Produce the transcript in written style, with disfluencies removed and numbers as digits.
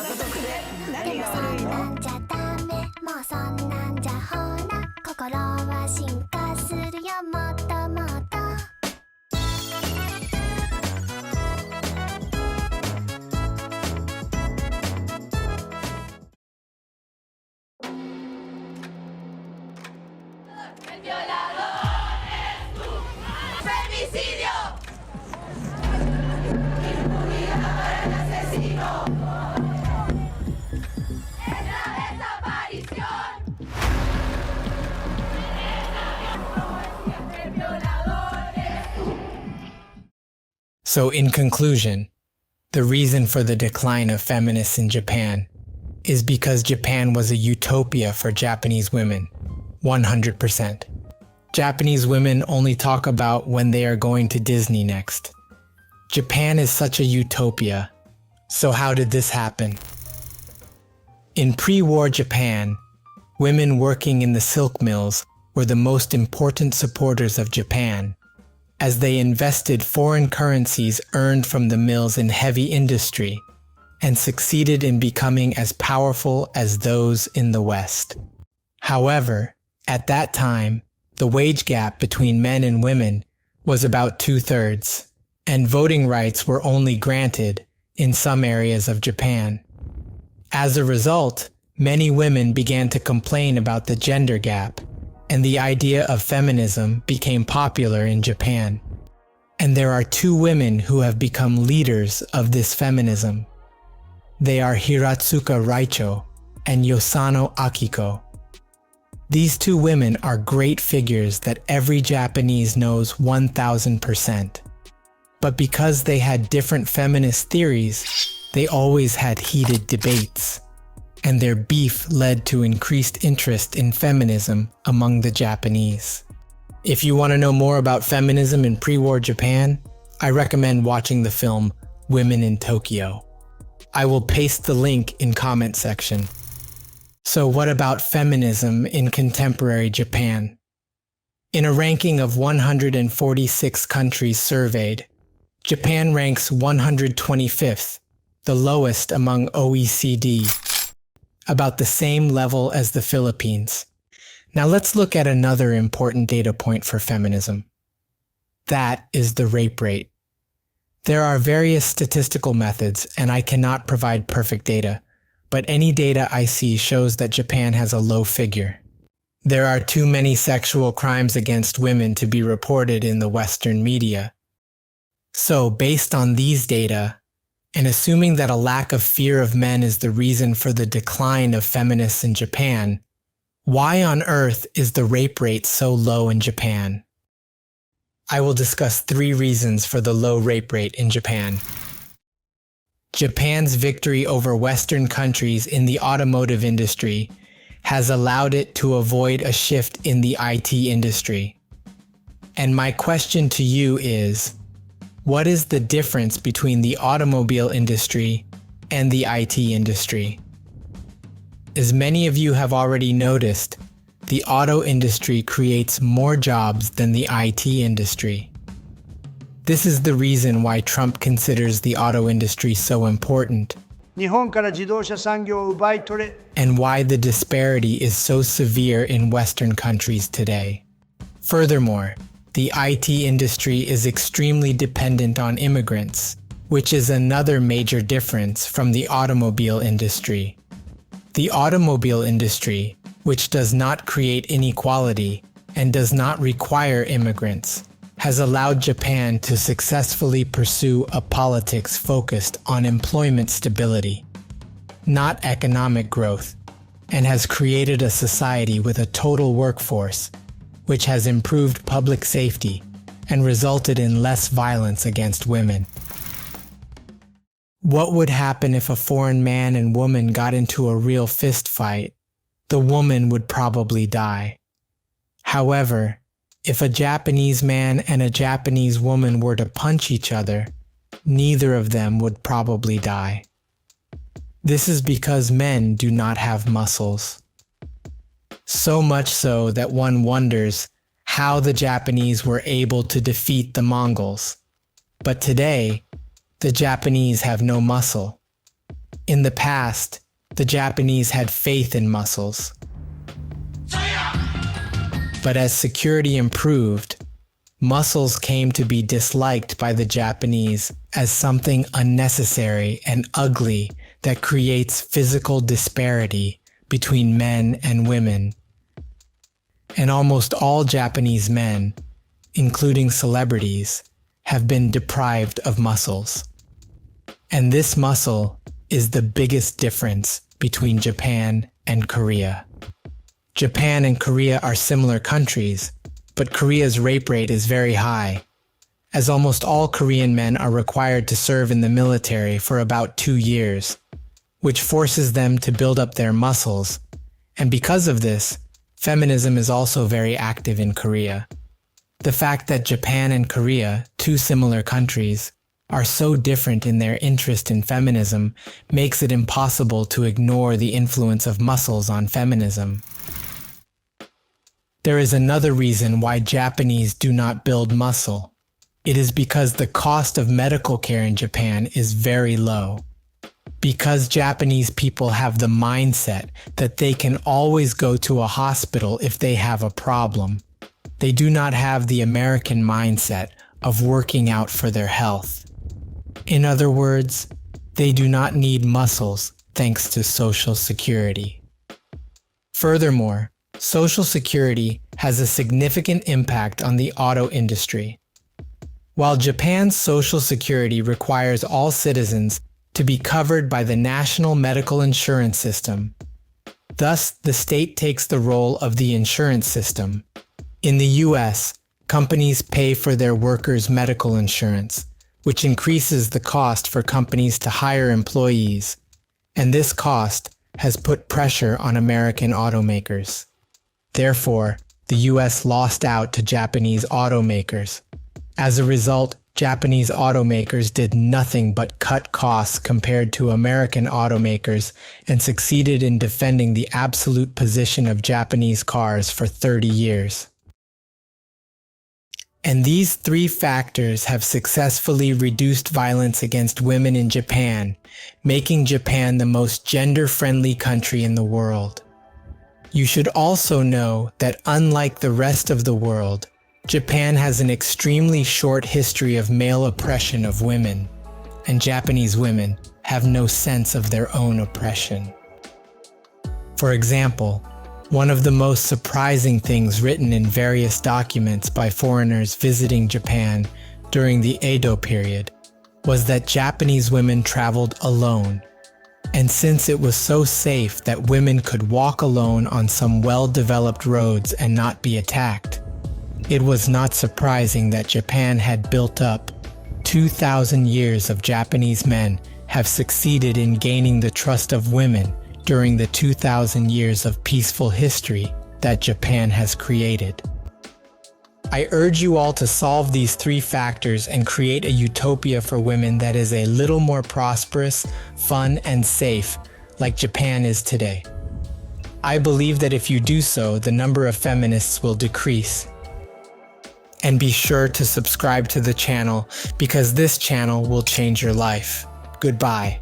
でもそんなんじゃダメもうそんなんじゃほら心は進化するよもっともっとEl violador es tú. Femicidio. Impunidad para el asesino. Es la desaparición. El violador es tú. So in conclusion, the reason for the decline of feminists in Japan is because Japan was a utopia for Japanese women. 100%. Japanese women only talk about when they are going to Disney next. Japan is such a utopia. So how did this happen? In pre-war Japan, women working in the silk mills were the most important supporters of Japan, as they invested foreign currencies earned from the mills in heavy industry and succeeded in becoming as powerful as those in the West. However, at that time, the wage gap between men and women was about 2/3, and voting rights were only granted in some areas of Japan. As a result, many women began to complain about the gender gap, and the idea of feminism became popular in Japan. And there are two women who have become leaders of this feminism. They are Hiratsuka Raicho and Yosano Akiko. These two women are great figures that every Japanese knows 1000%. But because they had different feminist theories, they always had heated debates, and their beef led to increased interest in feminism among the Japanese. If you want to know more about feminism in pre-war Japan, I recommend watching the film Women in Tokyo. I will paste the link in comment section. So what about feminism in contemporary Japan? In a ranking of 146 countries surveyed, Japan ranks 125th, the lowest among OECD, about the same level as the Philippines. Now let's look at another important data point for feminism. That is the rape rate. There are various statistical methods, and I cannot provide perfect data, but any data I see shows that Japan has a low figure. There are too many sexual crimes against women to be reported in the Western media. So, based on these data, and assuming that a lack of fear of men is the reason for the decline of feminists in Japan, why on earth is the rape rate so low in Japan? I will discuss 3 reasons for the low rape rate in Japan. Japan's victory over Western countries in the automotive industry has allowed it to avoid a shift in the IT industry. And my question to you is, what is the difference between the automobile industry and the IT industry? As many of you have already noticed, the auto industry creates more jobs than the IT industry. This is the reason why Trump considers the auto industry so important, 日本から自動車産業を奪い取れ and why the disparity is so severe in Western countries today. Furthermore, the IT industry is extremely dependent on immigrants, which is another major difference from the automobile industry. The automobile industry, which does not create inequality and does not require immigrants, has allowed Japan to successfully pursue a politics focused on employment stability, not economic growth, and has created a society with a total workforce, which has improved public safety and resulted in less violence against women. What would happen if a foreign man and woman got into a real fist fight? The woman would probably die. However, if a Japanese man and a Japanese woman were to punch each other, neither of them would probably die. This is because men do not have muscles. So much so that one wonders how the Japanese were able to defeat the Mongols. But today, the Japanese have no muscle. In the past, the Japanese had faith in muscles. But as security improved, muscles came to be disliked by the Japanese as something unnecessary and ugly that creates physical disparity between men and women. And almost all Japanese men, including celebrities, have been deprived of muscles. And this muscle is the biggest difference between Japan and Korea. Japan and Korea are similar countries, but Korea's rape rate is very high, as almost all Korean men are required to serve in the military for about 2 years, which forces them to build up their muscles. And because of this, feminism is also very active in Korea. The fact that Japan and Korea, two similar countries, are so different in their interest in feminism makes it impossible to ignore the influence of muscles on feminism. There is another reason why Japanese do not build muscle. It is because the cost of medical care in Japan is very low. Because Japanese people have the mindset that they can always go to a hospital if they have a problem. They do not have the American mindset of working out for their health. In other words, they do not need muscles thanks to Social Security. Furthermore, Social Security has a significant impact on the auto industry. While Japan's Social Security requires all citizens to be covered by the national medical insurance system, thus the state takes the role of the insurance system. In the US, companies pay for their workers' medical insurance, which increases the cost for companies to hire employees, and this cost has put pressure on American automakers. Therefore, the US lost out to Japanese automakers. As a result, Japanese automakers did nothing but cut costs compared to American automakers and succeeded in defending the absolute position of Japanese cars for 30 years. And these three factors have successfully reduced violence against women in Japan, making Japan the most gender-friendly country in the world. You should also know that unlike the rest of the world, Japan has an extremely short history of male oppression of women, and Japanese women have no sense of their own oppression. For example, one of the most surprising things written in various documents by foreigners visiting Japan during the Edo period was that Japanese women traveled alone, and since it was so safe that women could walk alone on some well-developed roads and not be attacked, it was not surprising that Japan had built up 2,000 years of Japanese men have succeeded in gaining the trust of women during the 2,000 years of peaceful history that Japan has created. I urge you all to solve these three factors and create a utopia for women that is a little more prosperous, fun, and safe, like Japan is today. I believe that if you do so, the number of feminists will decrease. And be sure to subscribe to the channel because this channel will change your life. Goodbye.